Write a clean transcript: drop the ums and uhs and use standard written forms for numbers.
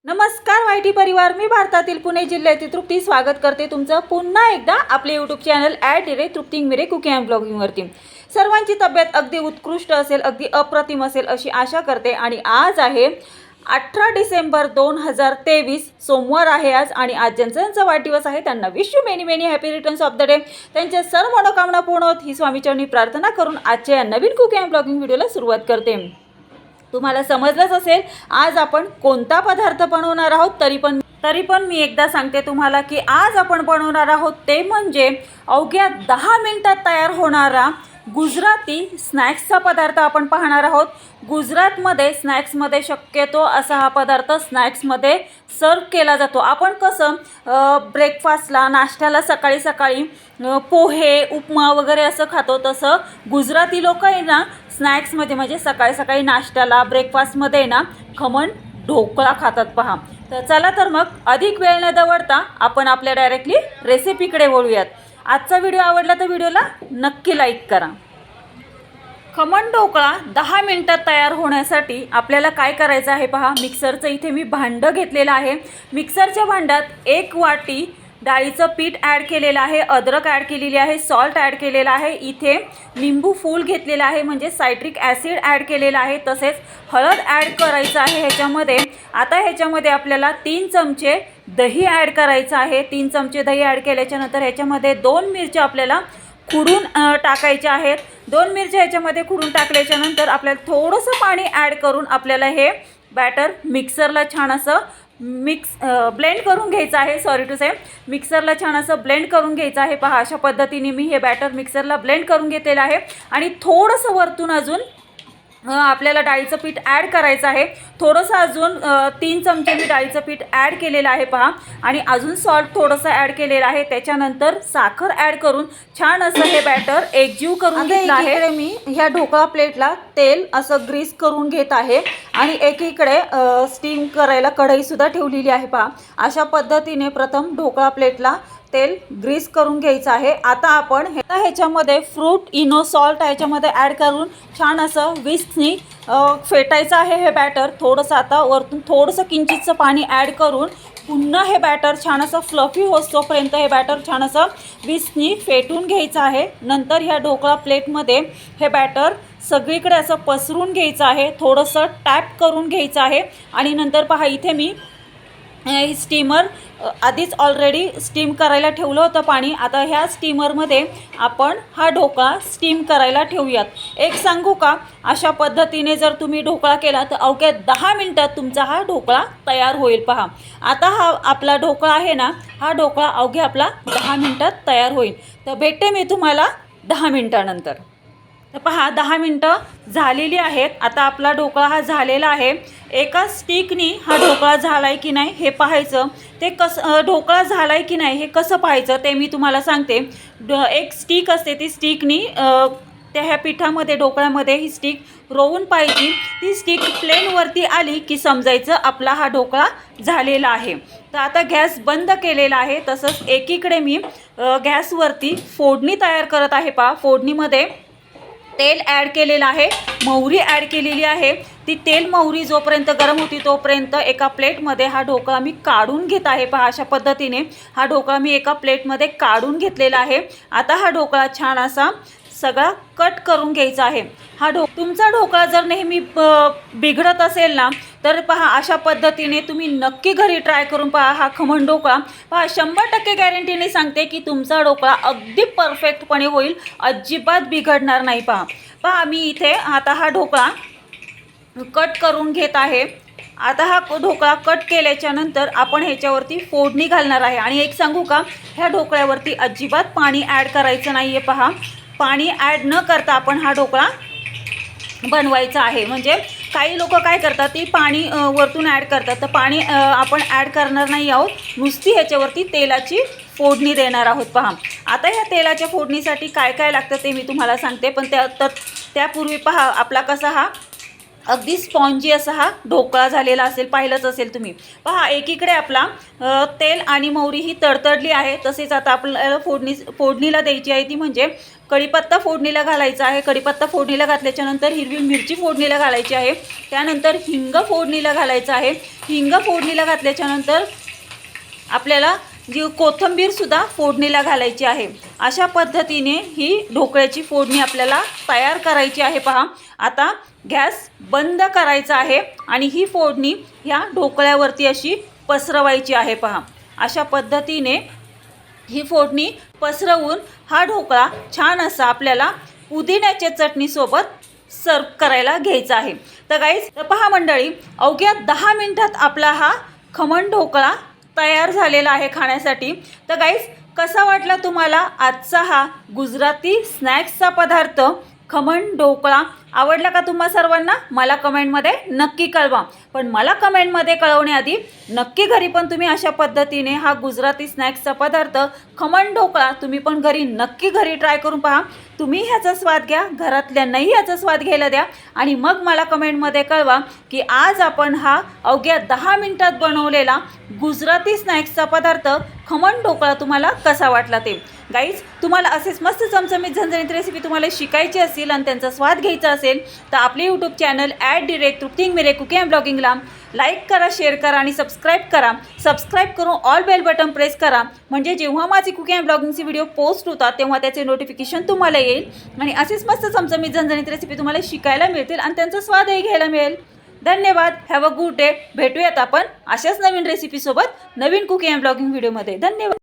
नमस्कार वायटी परिवार, मी भारतातील पुणे जिल्ह्यातील तृप्ती स्वागत करते तुमचं पुन्हा एकदा आपले YouTube channel @Trupti Ingmire cooking and ब्लॉगिंगवरती। सर्वांची तब्येत अगदी उत्कृष्ट असेल, अगदी अप्रतिम असेल अशी आशा करते। आणि आज आहे 18 डिसेंबर 2023, सोमवार आहे आज। आणि आज ज्यांचा वाढदिवस आहे त्यांना wish you many many happy returns of the day. त्यांच्या सर्व मनोकामना पूर्ण होत ही स्वामीचरणी प्रार्थना करून आजच्या या नवीन कुकिंग अँड ब्लॉगिंग व्हिडिओला सुरुवात करते। तुम्हाला समजलंच असेल आज आपण कोणता पदार्थ बनवणार आहोत। तरी पण मी एकदा सांगते तुम्हाला की आज आपण बनवणार आहोत ते म्हणजे अवघ्या 10 मिनिटात तयार होणारा गुजराती स्नॅक्सचा पदार्थ आपण पाहणार आहोत। गुजरातमध्ये स्नॅक्समध्ये शक्यतो असा हा पदार्थ स्नॅक्समध्ये सर्व केला जातो। आपण कसं ब्रेकफास्टला नाश्त्याला सकाळी सकाळी पोहे उपमा वगैरे असं खातो, तसं गुजराती लोक आहे ना स्नॅक्समध्ये म्हणजे सकाळी सकाळी नाश्त्याला ब्रेकफास्टमध्ये ना खमण ढोकळा खातात पहा। तर चला तर मग अधिक वेळ न दवडता आपण आपल्या डायरेक्टली रेसिपीकडे वळूयात। आजचा व्हिडिओ आवडला तर व्हिडिओला नक्की लाईक करा। खमण ढोकळा 10 मिनिटात तयार होण्यासाठी आपल्याला काय करायचं आहे पहा। मिक्सरचं इथे मी भांडं घेतलेलं आहे। मिक्सरच्या भांड्यात 1 वाटी डाळीचं पीठ ॲड केलेलं आहे, अद्रक ॲड केलेली आहे, सॉल्ट ॲड केलेला आहे, इथे लिंबू फूल घेतलेला आहे म्हणजे सायट्रिक ॲसिड ॲड केलेला आहे, तसेच हळद ॲड करायचं आहे ह्याच्यामध्ये। आता ह्याच्यामध्ये आपल्याला 3 चमचे दही ॲड करायचं आहे। 3 चमचे दही ॲड केल्याच्यानंतर ह्याच्यामध्ये 2 मिरच्या आपल्याला खुडून टाकायच्या आहेत। 2 मिरच्या ह्याच्यामध्ये खुडून टाकल्याच्यानंतर आपल्याला थोडंसं पाणी ॲड करून आपल्याला हे बॅटर मिक्सरला छान असं ब्लेंड करून घ्यायचं आहे। सॉरी टू से मिक्सरला छान असं ब्लेंड करून घ्यायचं आहे पहा। अशा पद्धतीने मी हे बॅटर मिक्सरला ब्लेंड करून घेतलेलं आहे। आणि थोडंसं वरतून अजून आपल्याला डाळीचं पीठ ॲड करायचं आहे। थोडंसं अजून 3 चमचे मी डाळीचं पीठ ॲड केलेलं आहे पहा। आणि अजून सॉल्ट थोडंसं ॲड केलेलं आहे। त्याच्यानंतर साखर ॲड करून छान असं हे बॅटर एकजीव करून घेतलं आहे। मी ह्या ढोकळा प्लेटला तेल असं ग्रीस करून घेत आहे आणि एकीकडे स्टीम करायला कढईसुद्धा ठेवलेली आहे पहा। अशा पद्धतीने प्रथम ढोकळा प्लेटला तेल ग्रीस करून घ्यायचं आहे। आता आपण ह्याच्यामध्ये फ्रूट इनो सॉल्ट ह्याच्यामध्ये ॲड करून छान असं विस्कनी फेटायचं आहे हे बॅटर। थोडंसं आता वरतून थोडंसं किंचितचं पाणी ॲड करून पुन्हा हे बॅटर छान असं फ्लफी होतोपर्यंत हे बॅटर छान असं विस्कनी फेटून घ्यायचं आहे। नंतर ह्या ढोकळा प्लेटमध्ये हे बॅटर सगळीकडे असं पसरून घ्यायचं आहे, थोडंसं टॅप करून घ्यायचं आहे। आणि नंतर पहा इथे मी स्टीमर आधीच ऑलरेडी स्टीम करायला ठेवलं होतं पाणी। आता ह्या स्टीमरमध्ये आपण हा ढोकळा स्टीम करायला ठेवूयात। एक सांगू का, अशा पद्धतीने जर तुम्ही ढोकळा केला तर अवघ्या 10 मिनिटात तुमचा हा ढोकळा तयार होईल पहा। आता हा आपला ढोकळा आहे ना, हा ढोकळा अवघ्या आपला 10 मिनिटात तयार होईल। तर भेटते मी तुम्हाला 10 मिनिटानंतर। तर पहा 10 मिनटं झालेली आहेत। आता आपला ढोकळा हा झालेला आहे। एका स्टिकनी हा ढोकळा झाला आहे की नाही हे पाहायचं। ते कसं ढोकळा झाला आहे की नाही हे कसं पाहायचं ते मी तुम्हाला सांगते। एक स्टिक असते, ती स्टिकनी त्या ह्या पिठामध्ये ढोकळ्यामध्ये ही स्टिक रोवून पाहिजे। ती स्टिक प्लेनवरती आली की समजायचं आपला हा ढोकळा झालेला आहे। तर आता गॅस बंद केलेला आहे। तसंच एकीकडे मी गॅसवरती फोडणी तयार करत आहे पहा। फोडणीमध्ये तेल ॲड केलेलं आहे, मोहरी ॲड केलेली आहे। ती तेल मोहरी जोपर्यंत गरम होती तोपर्यंत एका प्लेटमध्ये हा ढोकळा मी काढून घेत आहे पहा। अशा पद्धतीने हा ढोकळा मी एका प्लेटमध्ये काढून घेतलेला आहे। आता हा ढोकळा छान असा सगळा कट करून घ्यायचा आहे। तुमचा ढोकळा जर नेहमी बिघडत असेल ना तर पहा अशा पद्धतीने तुम्ही नक्की घरी ट्राय करून पहा। हा खमण ढोकळा पहा 100% गॅरंटीने सांगते की तुमचा ढोकळा अगदी परफेक्टपणे होईल, अजिबात बिघडणार नाही पहा। पहा मी इथे आता हा ढोकळा कट करून घेत आहे। आता हा ढोकळा कट केल्याच्या नंतर आपण ह्याच्यावरती फोडणी घालणार आहे। आणि एक सांगू का, ह्या ढोकळ्यावरती अजिबात पाणी ॲड करायचं नाही आहे पहा। पाणी ॲड न करता आपण हा ढोकळा बनवायचा आहे। म्हणजे काही लोक काय करतात ती पाणी वरतून ॲड करतात, तर पाणी आपण ॲड करणार नाही आहोत। नुसती ह्याच्यावरती तेलाची फोडणी देणार आहोत पहा। आता ह्या तेलाच्या फोडणीसाठी काय काय लागतं ते मी तुम्हाला सांगते, पण त्यापूर्वी पहा आपला कसा हा अगदी स्पॉन्जी असा हा ढोकळा झालेला असेल, पाहिलंच असेल तुम्ही। पहा एकीकडे आपला तेल आणि मोहरी ही तडतडली आहे। तसेच आता आपल्याला फोडणीला द्यायची आहे ती म्हणजे कढीपत्ता फोडणीला घालायचा आहे. कढीपत्ता फोडणीला घातल्याच्यानंतर हिरवी मिरची फोडणीला घालायची आहे. त्यानंतर हिंग फोडणीला घालायचं आहे. हिंग फोडणीला घातल्याच्यानंतर आपल्याला जी कोथिंबीरसुद्धा फोडणीला घालायची आहे. अशा पद्धतीने ही ढोकळ्याची फोडणी आपल्याला तयार करायची आहे. पहा, आता गॅस बंद करायचा आहे आणि ही फोडणी ह्या ढोकळ्यावरती अशी पसरवायची आहे. पहा, अशा पद्धतीने ही फोडणी पसरवून हा ढोकळा छान असा आपल्याला पुदिन्याच्या चटणीसोबत सर्व करायला घ्यायचा आहे. तर गाईज, पहा मंडळी, अवघ्या 10 मिनिटात आपला हा खमण ढोकळा तयार झालेला आहे खाण्यासाठी. तर गाईज, कसा वाटला तुम्हाला आजचा हा गुजराती स्नॅक्सचा पदार्थ खमण ढोकळा? आवडला का तुम्हा सर्वांना? मला कमेंटमध्ये नक्की कळवा. पण मला कमेंटमध्ये कळवण्याआधी नक्की घरी पण तुम्ही अशा पद्धतीने हा गुजराती स्नॅक्सचा पदार्थ खमण ढोकळा तुम्ही पण नक्की घरी ट्राय करून पहा. तुम्ही ह्याचा स्वाद घ्या, घरातल्यांनाही ह्याचा स्वाद घ्यायला द्या आणि मग मला कमेंटमध्ये कळवा की आज आपण हा अवघ्या 10 मिनिटात बनवलेला गुजराती स्नॅक्सचा पदार्थ खमण ढोकळा तुम्हाला कसा वाटला ते. गाईज, तुम्हाला असेच मस्त चमचमीत झणझणीत रेसिपी तुम्हाला शिकायची असेल आणि त्यांचा स्वाद घ्यायचा असेल तर आपले यूट्यूब चॅनल @तृप्ती मिरे कुकिंग अँड ब्लॉगिंगला लाईक करा, शेअर करा आणि सबस्क्राईब करा. सबस्क्राईब करून ऑल बेल बटन प्रेस करा, म्हणजे जेव्हा माझी कुकिंग अँड ब्लॉगिंगचे व्हिडिओ पोस्ट होतात तेव्हा त्याचे नोटिफिकेशन तुम्हाला येईल आणि असेच मस्त चमचमीत झणझणीत रेसिपी तुम्हाला शिकायला मिळतील आणि त्यांचा स्वादही घ्यायला मिळेल. धन्यवाद. Have a good day. भेटूयात आपण अशाच नवीन रेसिपीसोबत नवीन कुकिंग अँड ब्लॉगिंग व्हिडिओमध्ये. धन्यवाद.